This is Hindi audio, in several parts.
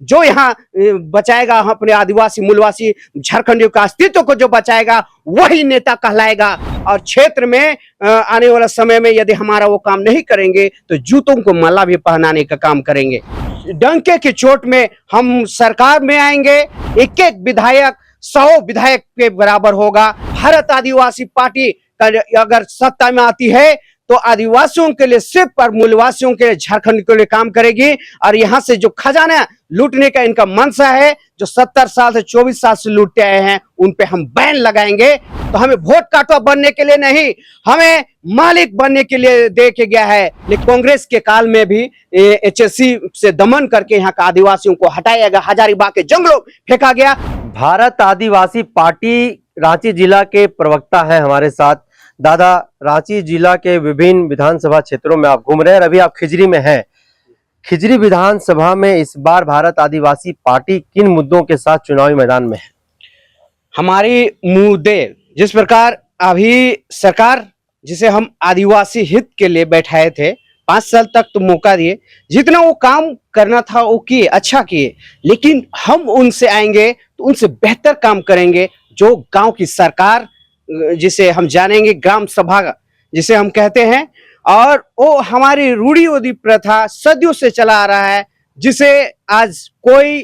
जो यहाँ बचाएगा अपने आदिवासी मूलवासी झारखंडियों का अस्तित्व को जो बचाएगा वही नेता कहलाएगा। और क्षेत्र में आने वाला समय में यदि हमारा वो काम नहीं करेंगे तो जूतों को माला भी पहनाने का काम करेंगे। डंके की चोट में हम सरकार में आएंगे, एक एक विधायक 100 विधायक के बराबर होगा। भारत आदिवासी पार्टी अगर सत्ता में आती है तो आदिवासियों के लिए सिर्फ और मूलवासियों के लिए, झारखंड के लिए काम करेगी। और यहाँ से जो खजाना लूटने का इनका मनसा है, जो 70 साल से 24 साल से लूटते आए हैं, उन पे हम बैन लगाएंगे। तो हमें वोट काटवा बनने के लिए नहीं, हमें मालिक बनने के लिए दे के गया है। लेकिन कांग्रेस के काल में भी HSC से दमन करके यहाँ का आदिवासियों को हटाया गया, हजारीबाग के जंगलों फेंका गया। भारत आदिवासी पार्टी रांची जिला के प्रवक्ता है हमारे साथ। दादा, रांची जिला के विभिन्न विधानसभा क्षेत्रों में आप घूम रहे हैं, अभी आप खिजरी में हैं। खिजरी विधानसभा में इस बार भारत आदिवासी पार्टी किन मुद्दों के साथ चुनावी मैदान में है? हमारी मुद्दे जिस प्रकार अभी सरकार जिसे हम आदिवासी हित के लिए बैठाए थे, 5 साल तक तो मौका दिए, जितना वो काम करना था वो किए, अच्छा किए। लेकिन हम उनसे आएंगे तो उनसे बेहतर काम करेंगे। जो गांव की सरकार जिसे हम जानेंगे, ग्राम सभा जिसे हम कहते हैं, और वो हमारी रूढ़िवादी प्रथा सदियों से चला आ रहा है, जिसे आज कोई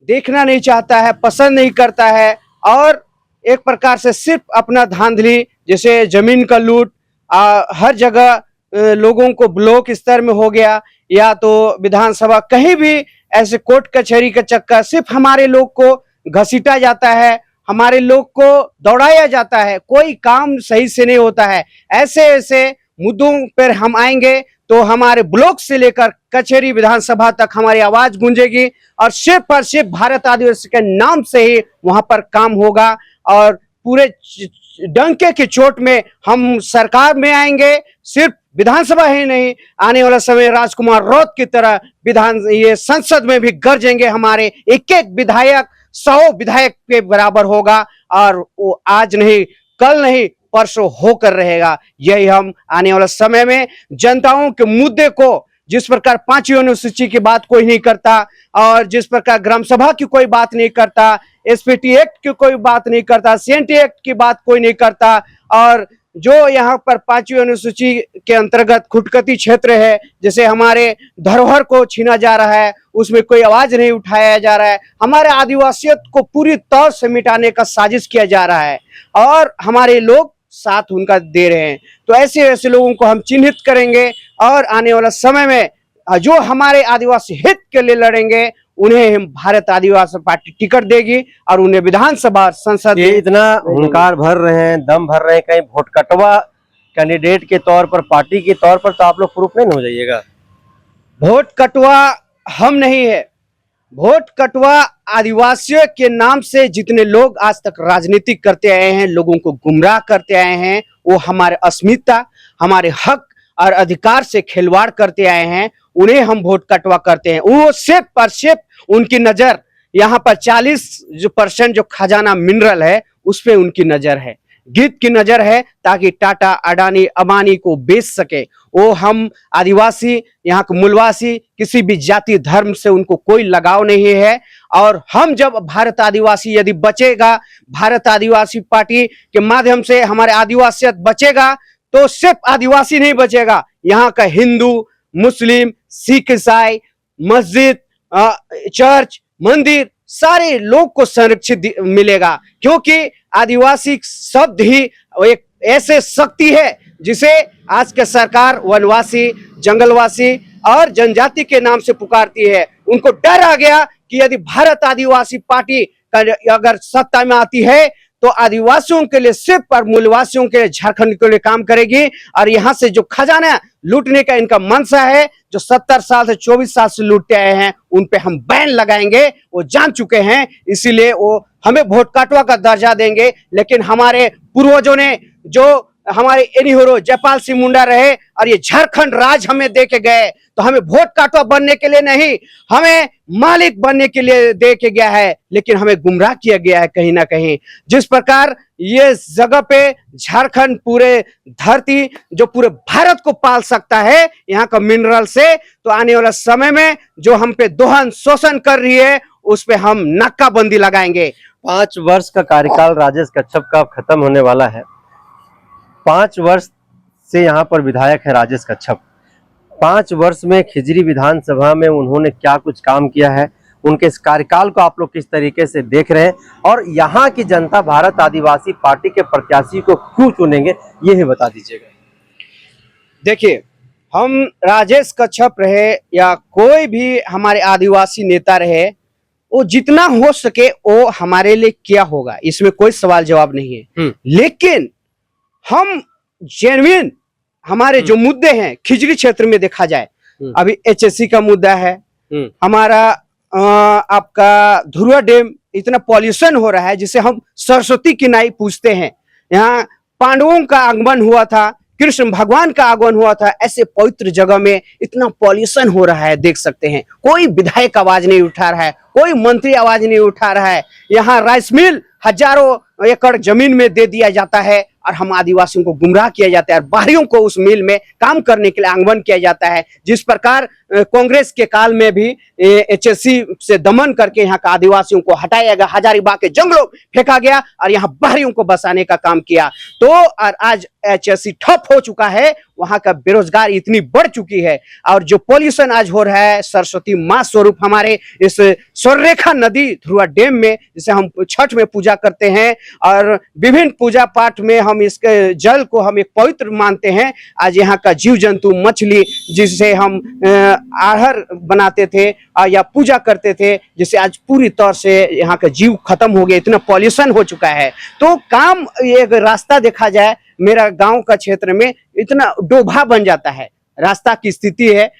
देखना नहीं चाहता है, पसंद नहीं करता है। और एक प्रकार से सिर्फ अपना धांधली, जैसे जमीन का लूट हर जगह लोगों को ब्लॉक स्तर में हो गया, या तो विधानसभा, कहीं भी ऐसे कोर्ट कचहरी का चक्कर, सिर्फ हमारे लोग को घसीटा जाता है, हमारे लोग को दौड़ाया जाता है, कोई काम सही से नहीं होता है। ऐसे ऐसे मुद्दों पर हम आएंगे तो हमारे ब्लॉक से लेकर कचहरी विधानसभा तक हमारी आवाज गूंजेगी, और सिर्फ भारत आदिवासी के नाम से ही वहां पर काम होगा। और पूरे डंके की चोट में हम सरकार में आएंगे, सिर्फ विधानसभा ही नहीं, आने वाला समय राजकुमार रौत की तरह ये संसद में भी गरजेंगे। हमारे एक एक विधायक 100 विधायक के बराबर होगा, और वो आज नहीं, कल नहीं, परसों होकर रहेगा। यही हम आने वाला समय में जनताओं के मुद्दे को, जिस प्रकार 5वीं अनुसूची की बात कोई नहीं करता, और जिस प्रकार ग्राम सभा की कोई बात नहीं करता, SPT एक्ट की कोई बात नहीं करता, CNT एक्ट की बात कोई नहीं करता, और जो यहाँ पर 5वीं अनुसूची के अंतर्गत खुटकती क्षेत्र है, जैसे हमारे धरोहर को छीना जा रहा है, उसमें कोई आवाज नहीं उठाया जा रहा है। हमारे आदिवासियत को पूरी तौर से मिटाने का साजिश किया जा रहा है, और हमारे लोग साथ उनका दे रहे हैं। तो ऐसे ऐसे लोगों को हम चिन्हित करेंगे, और आने वाला समय में जो हमारे आदिवासी हित के लिए लड़ेंगे, उन्हें हम भारत आदिवासी पार्टी टिकट देगी, और उन्हें विधानसभा संसद। ये इतना हुंकार भर रहे हैं, दम भर रहे हैं, कहीं वोट कटवा कैंडिडेट के तौर पर, पार्टी के तौर पर तो आप लोग प्रूफ नहीं हो जाइएगा? वोट कटवा हम नहीं है, वोट कटवा आदिवासियों के नाम से जितने लोग आज तक राजनीति करते आए हैं, लोगों को गुमराह करते आए हैं, वो हमारे अस्मिता, हमारे हक और अधिकार से खिलवाड़ करते आए हैं, उन्हें हम वोट कटवा करते हैं। वो सिर्फ उनकी नजर यहाँ पर 40% जो खजाना मिनरल है उस पे उनकी नजर है, गीत की नजर है, ताकि टाटा, अडानी, अबानी को बेच सके। वो हम आदिवासी, यहाँ के मूलवासी, किसी भी जाति धर्म से उनको कोई लगाव नहीं है। और हम जब भारत आदिवासी यदि बचेगा, भारत आदिवासी पार्टी के माध्यम से हमारे आदिवासियत बचेगा, तो सिर्फ आदिवासी नहीं बचेगा, यहाँ का हिंदू, मुस्लिम, सिख, ईसाई, मस्जिद, चर्च, मंदिर, सारे लोग को संरक्षित मिलेगा। क्योंकि आदिवासी शब्द ही एक ऐसे शक्ति है जिसे आज के सरकार वनवासी, जंगलवासी और जनजाति के नाम से पुकारती है। उनको डर आ गया कि यदि भारत आदिवासी पार्टी अगर सत्ता में आती है तो आदिवासियों के लिए सिर्फ और मूलवासियों के लिए, झारखंड के लिए काम करेगी। और यहाँ से जो खजाना लूटने का इनका मनसा है, जो 70 साल से 24 साल से लूटते आए हैं, उन पे हम बैन लगाएंगे। वो जान चुके हैं, इसीलिए वो हमें वोट काटवा का दर्जा देंगे। लेकिन हमारे पूर्वजों ने जो हमारे एनीहोरो जयपाल सिंह मुंडा रहे और ये झारखंड राज हमें दे के गए, तो हमें वोट काटो बनने के लिए नहीं, हमें मालिक बनने के लिए दे के गया है, लेकिन हमें गुमराह किया गया है कहीं ना कहीं। जिस प्रकार ये जगह पे झारखंड पूरे धरती जो पूरे भारत को पाल सकता है यहाँ का मिनरल से, तो आने वाला समय में जो हम पे दोहन शोषण कर रही है उस पे हम नाकाबंदी लगाएंगे। 5 वर्ष का कार्यकाल राजेश कच्छप का अब खत्म होने वाला है। 5 वर्ष से यहाँ पर विधायक है राजेश कच्छप। 5 वर्ष में खिजरी विधानसभा में उन्होंने क्या कुछ काम किया है, उनके इस कार्यकाल को आप लोग किस तरीके से देख रहे हैं, और यहाँ की जनता भारत आदिवासी पार्टी के प्रत्याशी को क्यों चुनेंगे, ये ही बता दीजिएगा। देखिए, हम राजेश कच्छप रहे या कोई भी हमारे आदिवासी नेता रहे, वो जितना हो सके वो हमारे लिए क्या होगा, इसमें कोई सवाल जवाब नहीं है। लेकिन हम जेन्युइन हमारे जो मुद्दे हैं खिजरी क्षेत्र में देखा जाए, अभी एचएससी का मुद्दा है, हमारा आपका धुरुआ डैम, इतना पॉल्यूशन हो रहा है जिसे हम सरस्वती की नाई पूछते हैं। यहाँ पांडवों का आगमन हुआ था, कृष्ण भगवान का आगमन हुआ था, ऐसे पवित्र जगह में इतना पॉल्यूशन हो रहा है, देख सकते हैं। कोई विधायक आवाज नहीं उठा रहा है, कोई मंत्री आवाज नहीं उठा रहा है। यहाँ राइस मिल हजारों एकड़ जमीन में दे दिया जाता है और हम आदिवासियों को गुमराह किया जाता है और बाहरियों को उस मिल में काम करने के लिए आह्वान किया जाता है। जिस प्रकार कांग्रेस के काल में भी एचएससी से दमन करके यहाँ का आदिवासियों को हटाया गया, हजारीबाग के जंगलों फेंका गया और यहाँ बाहरियों को बसाने का काम किया। तो और आज एचएससी ठप हो चुका है, वहां का बेरोजगार इतनी बढ़ चुकी है, और जो पॉल्यूशन आज हो रहा है, सरस्वती माँ स्वरूप हमारे इस स्वर्णरेखा नदी धुरुआ डैम में, जिसे हम छठ में पूजा करते हैं और विभिन्न पूजा पाठ में हम इसके जल को हम एक पवित्र मानते हैं। आज यहाँ का जीव जंतु मछली, जिसे हम आहार बनाते थे या पूजा करते थे, जिसे आज पूरी तौर से यहाँ का जीव खत्म हो गया, इतना पॉल्यूशन हो चुका है। तो काम एक रास्ता देखा जाए, मेरा गांव का क्षेत्र में इतना डोभा बन जाता है, रास्ता की स्थिति है।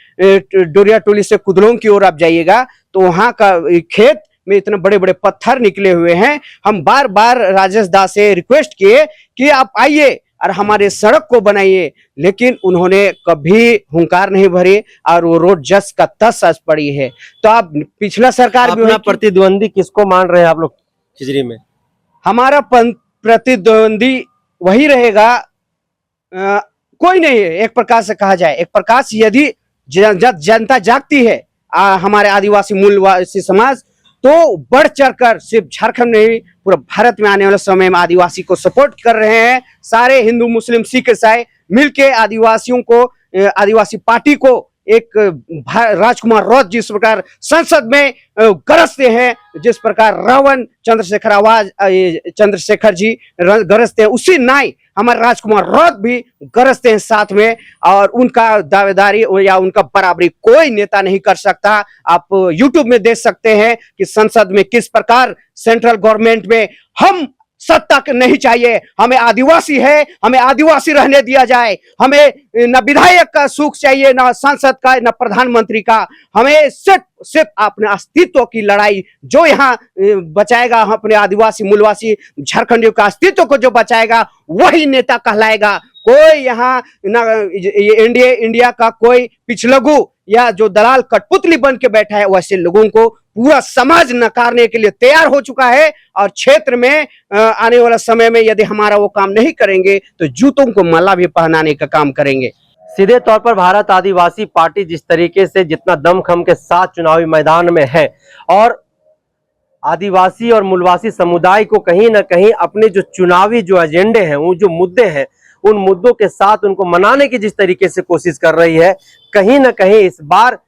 डोरिया टोली से कुदलों की ओर आप जाइएगा तो वहां का खेत में इतने बड़े बड़े पत्थर निकले हुए हैं। हम बार बार राजेश दास से रिक्वेस्ट किए कि आप आइए और हमारे सड़क को बनाइए, लेकिन उन्होंने कभी हुंकार नहीं भरी और वो रोड जस का तस आज पड़ी है। तो आप पिछला सरकार भी प्रतिद्वंदी किसको मान रहे हैं आप लोग खिजरी में? हमारा प्रतिद्वंदी वही रहेगा, कोई नहीं है। एक प्रकार से कहा जाए, एक प्रकार से यदि जनता जागती है, हमारे आदिवासी मूलवासी समाज, तो बढ़ चढ़कर सिर्फ झारखंड में ही पूरा भारत में आने वाले समय में आदिवासी को सपोर्ट कर रहे हैं। सारे हिंदू मुस्लिम सिख ईसाई मिलके आदिवासियों को, आदिवासी पार्टी को एक राजकुमार रौत जिस प्रकार संसद में गरजते हैं, जिस प्रकार रावण चंद्रशेखर जी गरजते हैं, उसी नाई हमारे राजकुमार रौत भी गरजते हैं साथ में, और उनका दावेदारी या उनका बराबरी कोई नेता नहीं कर सकता। आप यूट्यूब में देख सकते हैं कि संसद में किस प्रकार सेंट्रल गवर्नमेंट में हम सत्ता नहीं चाहिए, हमें आदिवासी है, हमें आदिवासी रहने दिया जाए, हमें न विधायक का सुख चाहिए, न सांसद का, न प्रधानमंत्री का, हमें सिर्फ अपने अस्तित्व की लड़ाई जो यहाँ बचाएगा, अपने आदिवासी मूलवासी झारखंडियों का अस्तित्व को जो बचाएगा वही नेता कहलाएगा। कोई यहाँ न इंडिया का कोई पिछलगू या जो दलाल कठपुतली बन के बैठा है, वैसे लोगों को पूरा समाज नकारने के लिए तैयार हो चुका है। और क्षेत्र में आने वाला समय में यदि हमारा वो काम नहीं करेंगे तो जूतों को माला भी पहनाने का काम करेंगे। सीधे तौर पर भारत आदिवासी पार्टी जिस तरीके से जितना दमखम के साथ चुनावी मैदान में है, और आदिवासी और मूलवासी समुदाय को कहीं ना कहीं अपने जो चुनावी जो एजेंडे हैं, वो जो मुद्दे हैं, उन मुद्दों के साथ उनको मनाने की जिस तरीके से कोशिश कर रही है, कहीं ना कहीं इस बार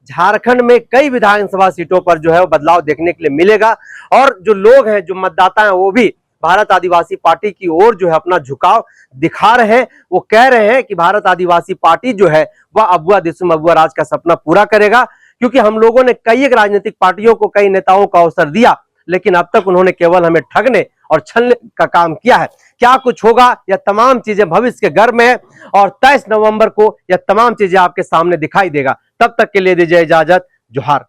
झारखंड में कई विधानसभा सीटों पर जो है वो बदलाव देखने के लिए मिलेगा। और जो लोग हैं, जो मतदाता हैं, वो भी भारत आदिवासी पार्टी की ओर जो है अपना झुकाव दिखा रहे हैं। वो कह रहे हैं कि भारत आदिवासी पार्टी जो है वह अबुआ दिसुम अबुआ राज का सपना पूरा करेगा, क्योंकि हम लोगों ने कई एक राजनीतिक पार्टियों को, कई नेताओं को अवसर दिया, लेकिन अब तक उन्होंने केवल हमें ठगने और छलने का काम किया है। क्या कुछ होगा, यह तमाम चीजें भविष्य के घर में है, और 23 नवंबर को यह तमाम चीजें आपके सामने दिखाई देगा। तब तक के लिए दीजिए इजाजत। जोहार।